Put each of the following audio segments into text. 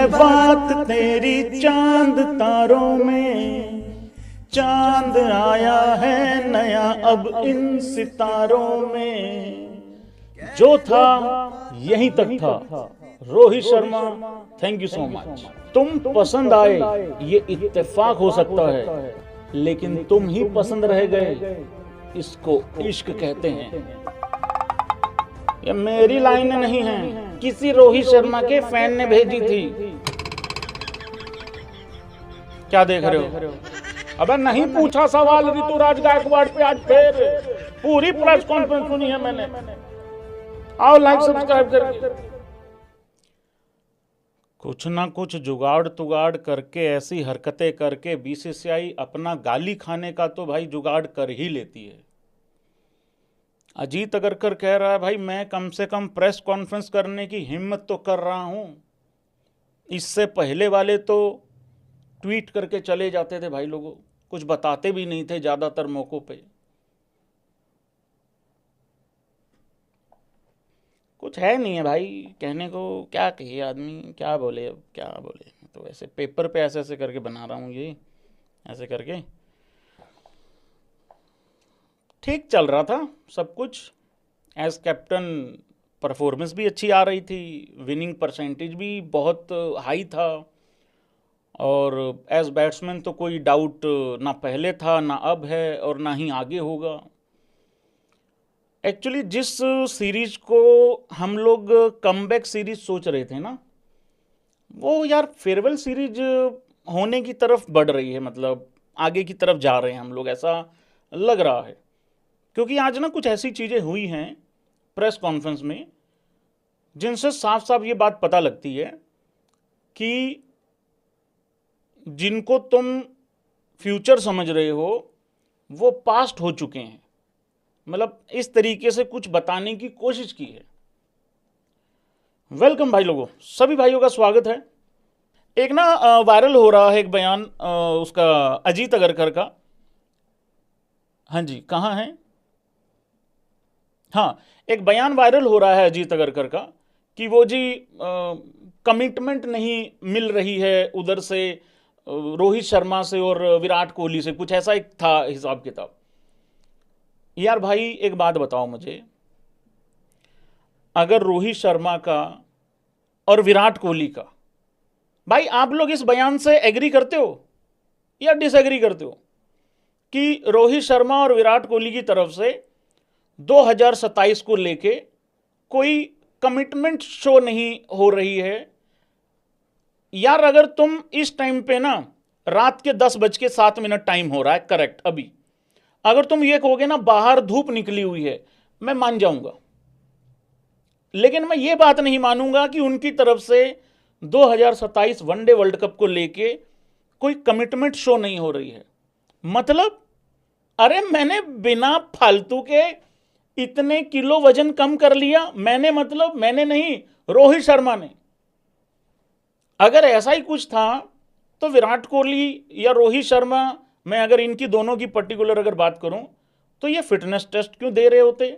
है बात तेरी चांद तारों में, चांद आया है नया अब इन सितारों में। जो था यहीं तक था। Rohit Sharma, thank you so much. तुम पसंद आए ये इत्तेफाक हो सकता है, लेकिन तुम ही पसंद रह गए, इसको इश्क कहते हैं। ये मेरी लाइनें नहीं हैं, किसी रोहित शर्मा के फैन ने भेजी थी। क्या देख रहे हो? अबे नहीं पूछा सवाल ऋतुराज गायकवाड़ पे आज फिर पूरी प्रेस कॉन्फ्रेंस सुनी है मैंने। आओ लाइक सब्सक्राइब करके। कुछ ना कुछ जुगाड़ तुगाड़ करके, ऐसी हरकतें करके बीसीसीआई अपना गाली खाने का तो भाई जुगाड़ कर ही लेती है। अजीत अगरकर कह रहा है भाई मैं कम से कम प्रेस कॉन्फ्रेंस करने की हिम्मत तो कर रहा हूं। इससे पहले वाले तो ट्वीट करके चले जाते थे भाई, लोगों कुछ बताते भी नहीं थे ज्यादातर मौकों पे। कुछ है नहीं है भाई कहने को, क्या कहे आदमी, क्या बोले, अब क्या बोले। तो ऐसे पेपर पे ऐसे ऐसे करके बना रहा हूँ, ये ऐसे करके ठीक चल रहा था सब कुछ। एज कैप्टन परफॉर्मेंस भी अच्छी आ रही थी, विनिंग परसेंटेज भी बहुत हाई था, और एज बैट्समैन तो कोई डाउट ना पहले था, ना अब है, और ना ही आगे होगा। एक्चुअली जिस सीरीज को हम लोग कमबैक सीरीज सोच रहे थे ना, वो यार फेयरवेल सीरीज होने की तरफ बढ़ रही है, मतलब आगे की तरफ जा रहे हैं हम लोग, ऐसा लग रहा है। क्योंकि आज ना कुछ ऐसी चीज़ें हुई हैं प्रेस कॉन्फ्रेंस में जिनसे साफ साफ ये बात पता लगती है कि जिनको तुम फ्यूचर समझ रहे हो वो पास्ट हो चुके हैं। मतलब इस तरीके से कुछ बताने की कोशिश की है। वेलकम भाई लोगों, सभी भाइयों का स्वागत है। एक ना वायरल हो रहा है एक बयान उसका, अजीत अगरकर का। हाँ जी, कहाँ है? हाँ, एक बयान वायरल हो रहा है अजीत अगरकर का कि वो जी कमिटमेंट नहीं मिल रही है उधर से, रोहित शर्मा से और विराट कोहली से, कुछ ऐसा एक था हिसाब किताब। यार भाई एक बात बताओ मुझे, अगर रोहित शर्मा का और विराट कोहली का, भाई आप लोग इस बयान से एग्री करते हो या डिसएग्री करते हो कि रोहित शर्मा और विराट कोहली की तरफ से 2027 को लेके कोई कमिटमेंट शो नहीं हो रही है? यार अगर तुम इस टाइम पे ना, रात के 10:07 टाइम हो रहा है करेक्ट अभी, अगर तुम ये कहोगे ना बाहर धूप निकली हुई है, मैं मान जाऊंगा। लेकिन मैं ये बात नहीं मानूंगा कि उनकी तरफ से 2027 वनडे वर्ल्ड कप को लेके कोई कमिटमेंट शो नहीं हो रही है। मतलब अरे मैंने बिना फालतू के इतने किलो वजन कम कर लिया, मैंने, मतलब मैंने नहीं, रोहित शर्मा ने। अगर ऐसा ही कुछ था तो विराट कोहली या रोहित शर्मा, मैं अगर इनकी दोनों की पर्टिकुलर अगर बात करूं, तो ये फिटनेस टेस्ट क्यों दे रहे होते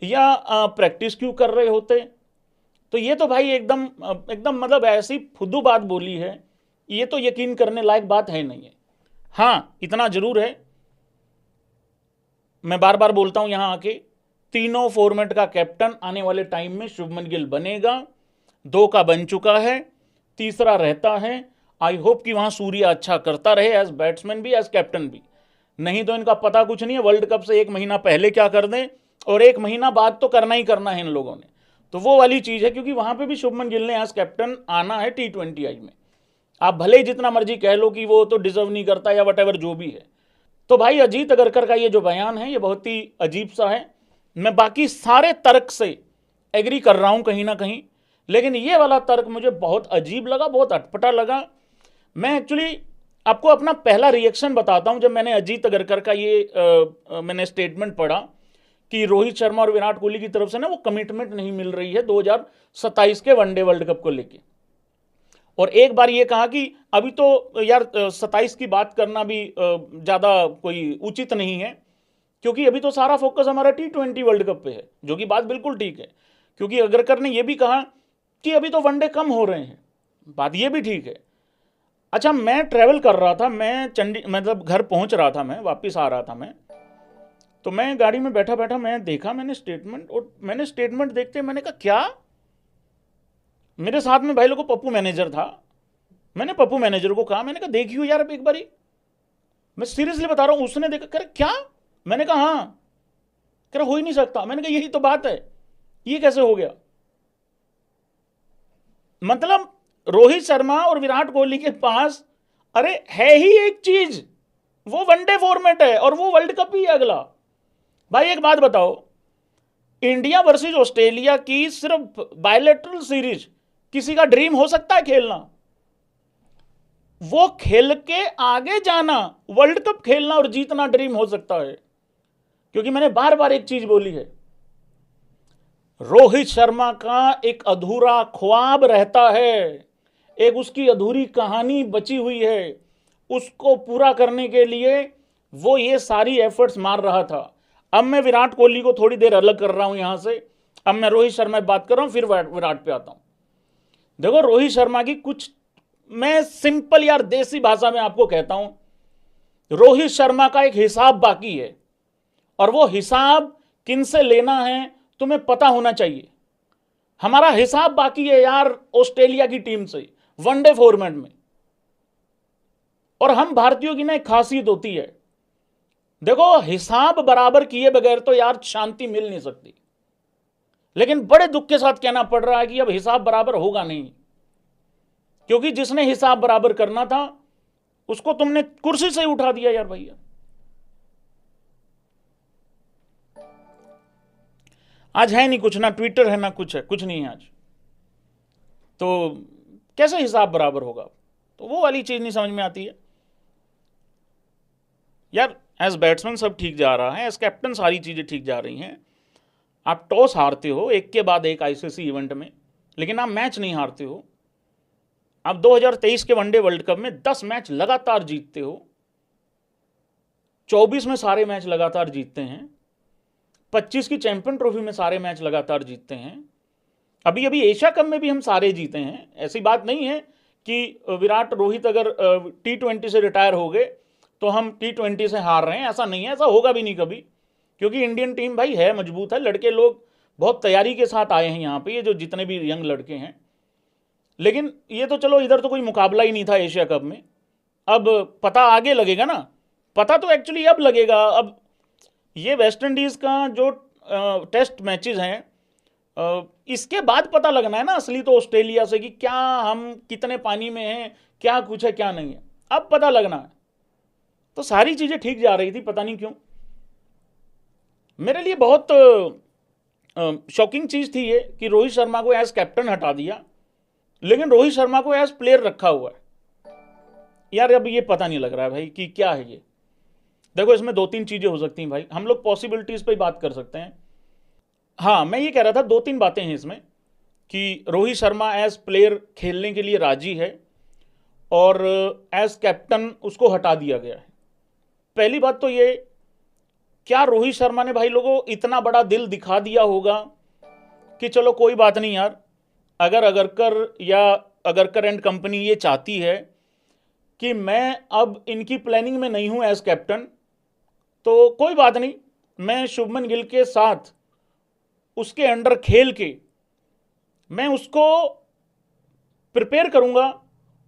या प्रैक्टिस क्यों कर रहे होते? तो ये तो भाई एकदम एकदम मतलब ऐसी फुद्दू बात बोली है, ये तो यकीन करने लायक बात है नहीं है। हाँ इतना जरूर है, मैं बार बार बोलता हूं यहां आके, तीनों फॉर्मेट का कैप्टन आने वाले टाइम में शुभमन गिल बनेगा। 2 का बन चुका है, तीसरा रहता है। आई होप कि वहां सूर्य अच्छा करता रहे, एज बैट्समैन भी एज कैप्टन भी। नहीं तो इनका पता कुछ नहीं है, वर्ल्ड कप से 1 महीना पहले क्या कर दें और 1 महीना बाद तो करना ही करना है इन लोगों ने। तो वो वाली चीज है, क्योंकि वहां पे भी शुभमन गिल ने एज कैप्टन आना है T20I में। आप भले ही जितना मर्जी कह लो कि वो तो डिजर्व नहीं करता या वट एवर जो भी है। तो भाई अजीत अगरकर का ये जो बयान है ये बहुत ही अजीब सा है। मैं बाकी सारे तर्क से एग्री कर रहा हूं कहीं ना कहीं, लेकिन ये वाला तर्क मुझे बहुत अजीब लगा, बहुत अटपटा लगा। मैं एक्चुअली आपको अपना पहला रिएक्शन बताता हूं जब मैंने अजीत अगरकर का ये मैंने स्टेटमेंट पढ़ा कि रोहित शर्मा और विराट कोहली की तरफ से ना वो कमिटमेंट नहीं मिल रही है 2027 के वनडे वर्ल्ड कप को लेके। और एक बार ये कहा कि अभी तो यार 27 की बात करना भी ज़्यादा कोई उचित नहीं है, क्योंकि अभी तो सारा फोकस हमारा T20 वर्ल्ड कप पे है, जो कि बात बिल्कुल ठीक है। क्योंकि अगरकर ने यह भी कहा कि अभी तो वनडे कम हो रहे हैं। बात ये भी ठीक है। अच्छा, मैं ट्रैवल कर रहा था, मैं मतलब घर पहुंच रहा था, मैं वापस आ रहा था मैं, तो मैं गाड़ी में बैठा बैठा मैं देखा, मैंने स्टेटमेंट, और मैंने स्टेटमेंट देखते मैंने कहा क्या, मेरे साथ में भाई लोगों पप्पू मैनेजर था, मैंने पप्पू मैनेजर को कहा, मैंने कहा देखियो यार अब एक बारी, मैं सीरियसली बता रहा हूं। उसने देखा, कह रहा क्या, मैंने कहा हाँ, कह रहा हो ही नहीं सकता। मैंने कहा यही तो बात है, ये कैसे हो गया। मतलब रोहित शर्मा और विराट कोहली के पास अरे है ही एक चीज, वो वनडे फॉर्मेट है और वो वर्ल्ड कप ही है अगला। भाई एक बात बताओ, इंडिया वर्सेस ऑस्ट्रेलिया की सिर्फ बायलैटरल सीरीज किसी का ड्रीम हो सकता है खेलना? वो खेल के आगे जाना, वर्ल्ड कप खेलना और जीतना ड्रीम हो सकता है। क्योंकि मैंने बार बार एक चीज बोली है, रोहित शर्मा का एक अधूरा ख्वाब रहता है, एक उसकी अधूरी कहानी बची हुई है, उसको पूरा करने के लिए वो ये सारी एफर्ट्स मार रहा था। अब मैं विराट कोहली को थोड़ी देर अलग कर रहा हूं यहां से, अब मैं रोहित शर्मा की बात कर रहा हूं, फिर विराट पे आता हूं। देखो रोहित शर्मा की कुछ, मैं सिंपल यार देसी भाषा में आपको कहता हूं, रोहित शर्मा का एक हिसाब बाकी है, और वो हिसाब किन से लेना है तुम्हें पता होना चाहिए। हमारा हिसाब बाकी है यार ऑस्ट्रेलिया की टीम से वनडे फॉर्मेट में, और हम भारतीयों की ना एक खासियत होती है, देखो हिसाब बराबर किए बगैर तो यार शांति मिल नहीं सकती। लेकिन बड़े दुख के साथ कहना पड़ रहा है कि अब हिसाब बराबर होगा नहीं, क्योंकि जिसने हिसाब बराबर करना था उसको तुमने कुर्सी से उठा दिया यार भैया। आज है नहीं कुछ, ना ट्विटर है ना कुछ है, कुछ नहीं है आज, तो कैसे हिसाब बराबर होगा? तो वो वाली चीज नहीं समझ में आती है यार। एज बैट्समैन सब ठीक जा रहा है, एज कैप्टन सारी चीजें ठीक जा रही हैं। आप टॉस हारते हो एक के बाद एक आईसीसी इवेंट में, लेकिन आप मैच नहीं हारते हो। आप 2023 के वनडे वर्ल्ड कप में 10 मैच लगातार जीतते हो, 24 में सारे मैच लगातार जीतते हैं, 25 की चैंपियन ट्रॉफी में सारे मैच लगातार जीतते हैं, अभी अभी एशिया कप में भी हम सारे जीते हैं। ऐसी बात नहीं है कि विराट रोहित अगर T20 से रिटायर हो गए तो हम T20 से हार रहे हैं, ऐसा नहीं है, ऐसा होगा भी नहीं कभी, क्योंकि इंडियन टीम भाई है मजबूत है, लड़के लोग बहुत तैयारी के साथ आए हैं यहाँ पे, ये जो जितने भी यंग लड़के हैं। लेकिन ये तो चलो, इधर तो कोई मुकाबला ही नहीं था एशिया कप में, अब पता आगे लगेगा ना, पता तो एक्चुअली अब लगेगा। अब ये वेस्ट इंडीज का जो टेस्ट मैचेस हैं, इसके बाद पता लगना है ना असली तो ऑस्ट्रेलिया से, कि क्या हम कितने पानी में हैं, क्या कुछ है क्या नहीं है, अब पता लगना है। तो सारी चीजें ठीक जा रही थी, पता नहीं क्यों। मेरे लिए बहुत शॉकिंग चीज थी ये कि रोहित शर्मा को एज कैप्टन हटा दिया, लेकिन रोहित शर्मा को एज प्लेयर रखा हुआ है यार। अब ये पता नहीं लग रहा है भाई कि क्या है ये। देखो इसमें दो तीन चीजें हो सकती हैं भाई, हम लोग पॉसिबिलिटीज पे बात कर सकते हैं। हाँ, मैं ये कह रहा था दो तीन बातें हैं इसमें, कि रोहित शर्मा एज प्लेयर खेलने के लिए राजी है और एज कैप्टन उसको हटा दिया गया है। पहली बात तो ये, क्या रोहित शर्मा ने भाई लोगों इतना बड़ा दिल दिखा दिया होगा कि चलो कोई बात नहीं यार, अगर अगरकर एंड कंपनी ये चाहती है कि मैं अब इनकी प्लानिंग में नहीं हूं एज कैप्टन, तो कोई बात नहीं, मैं शुभमन गिल के साथ उसके अंडर खेल के मैं उसको प्रिपेयर करूंगा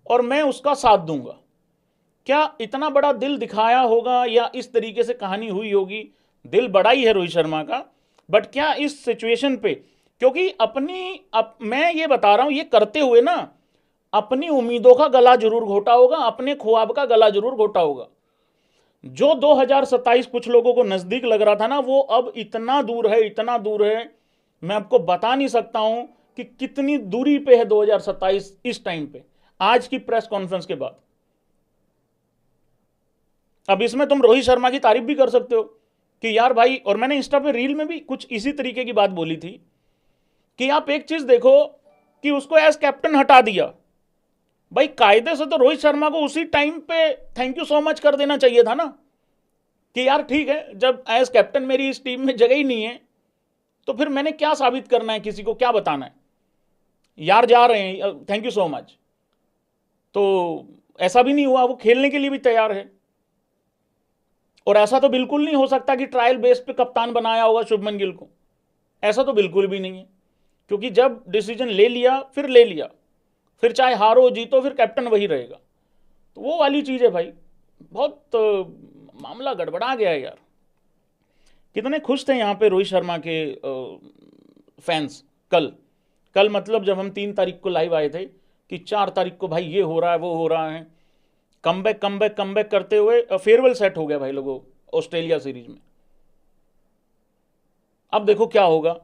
और मैं उसका साथ दूंगा। क्या इतना बड़ा दिल दिखाया होगा या इस तरीके से कहानी हुई होगी? दिल बड़ा ही है रोहित शर्मा का, बट क्या इस सिचुएशन पे, क्योंकि मैं ये बता रहा हूं, ये करते हुए ना अपनी उम्मीदों का गला जरूर घोटा होगा, अपने ख्वाब का गला जरूर घोटा होगा। जो 2027 कुछ लोगों को नजदीक लग रहा था ना, वो अब इतना दूर है, इतना दूर है, मैं आपको बता नहीं सकता हूं कि कितनी दूरी पे है 2027 इस टाइम पे, आज की प्रेस कॉन्फ्रेंस के बाद। अब इसमें तुम रोहित शर्मा की तारीफ भी कर सकते हो कि यार भाई, और मैंने इंस्टा पे रील में भी कुछ इसी तरीके की बात बोली थी कि आप एक चीज देखो कि उसको एज कैप्टन हटा दिया, भाई कायदे से तो रोहित शर्मा को उसी टाइम पे थैंक यू सो मच कर देना चाहिए था ना, कि यार ठीक है, जब एज कैप्टन मेरी इस टीम में जगह ही नहीं है तो फिर मैंने क्या साबित करना है, किसी को क्या बताना है, यार जा रहे हैं थैंक यू सो मच। तो ऐसा भी नहीं हुआ, वो खेलने के लिए भी तैयार है। और ऐसा तो बिल्कुल नहीं हो सकता कि ट्रायल बेस पे कप्तान बनाया होगा शुभमन गिल को, ऐसा तो बिल्कुल भी नहीं है, क्योंकि जब डिसीजन ले लिया, फिर चाहे हारो जीतो, फिर कैप्टन वही रहेगा। तो वो वाली चीज़ है भाई, बहुत मामला गड़बड़ा गया है यार। कितने खुश थे यहाँ पे रोहित शर्मा के फैंस कल मतलब जब हम 3 तारीख को लाइव आए थे कि 4 तारीख को भाई ये हो रहा है, वो हो रहा है, कमबैक करते हुए फेयरवेल सेट हो गया भाई लोगों ऑस्ट्रेलिया सीरीज में। अब देखो क्या होगा।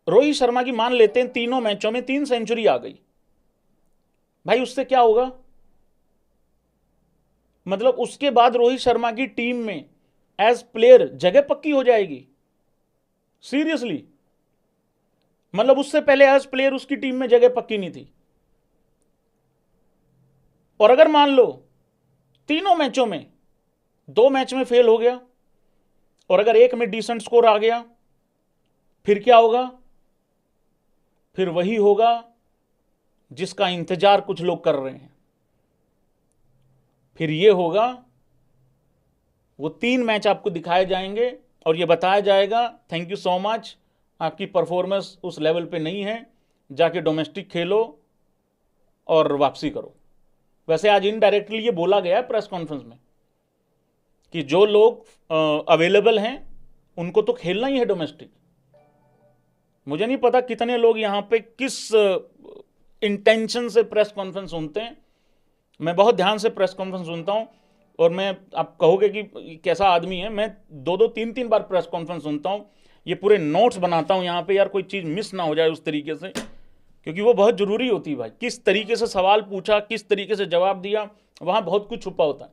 रोहित शर्मा की मान लेते हैं तीनों मैचों में 3 सेंचुरी आ गई भाई, उससे क्या होगा? मतलब उसके बाद रोहित शर्मा की टीम में एज प्लेयर जगह पक्की हो जाएगी, सीरियसली। मतलब उससे पहले एज प्लेयर उसकी टीम में जगह पक्की नहीं थी। और अगर मान लो तीनों मैचों में 2 मैच में फेल हो गया और अगर एक में डिसेंट स्कोर आ गया, फिर क्या होगा? फिर वही होगा जिसका इंतजार कुछ लोग कर रहे हैं। फिर ये होगा, वो 3 मैच आपको दिखाए जाएंगे और ये बताया जाएगा थैंक यू सो मच, आपकी परफॉर्मेंस उस लेवल पे नहीं है, जाके डोमेस्टिक खेलो और वापसी करो। वैसे आज इनडायरेक्टली ये बोला गया है प्रेस कॉन्फ्रेंस में कि जो लोग अवेलेबल हैं उनको तो खेलना ही है डोमेस्टिक। मुझे नहीं पता कितने लोग यहाँ पे किस इंटेंशन से प्रेस कॉन्फ्रेंस सुनते हैं। मैं बहुत ध्यान से प्रेस कॉन्फ्रेंस सुनता हूँ और मैं, आप कहोगे कि कैसा आदमी है, मैं 2-2 3-3 बार प्रेस कॉन्फ्रेंस सुनता हूँ, ये पूरे नोट्स बनाता हूँ यहाँ पे यार, कोई चीज़ मिस ना हो जाए उस तरीके से, क्योंकि वो बहुत ज़रूरी होती है भाई। किस तरीके से सवाल पूछा, किस तरीके से जवाब दिया, वहाँ बहुत कुछ छुपा होता है।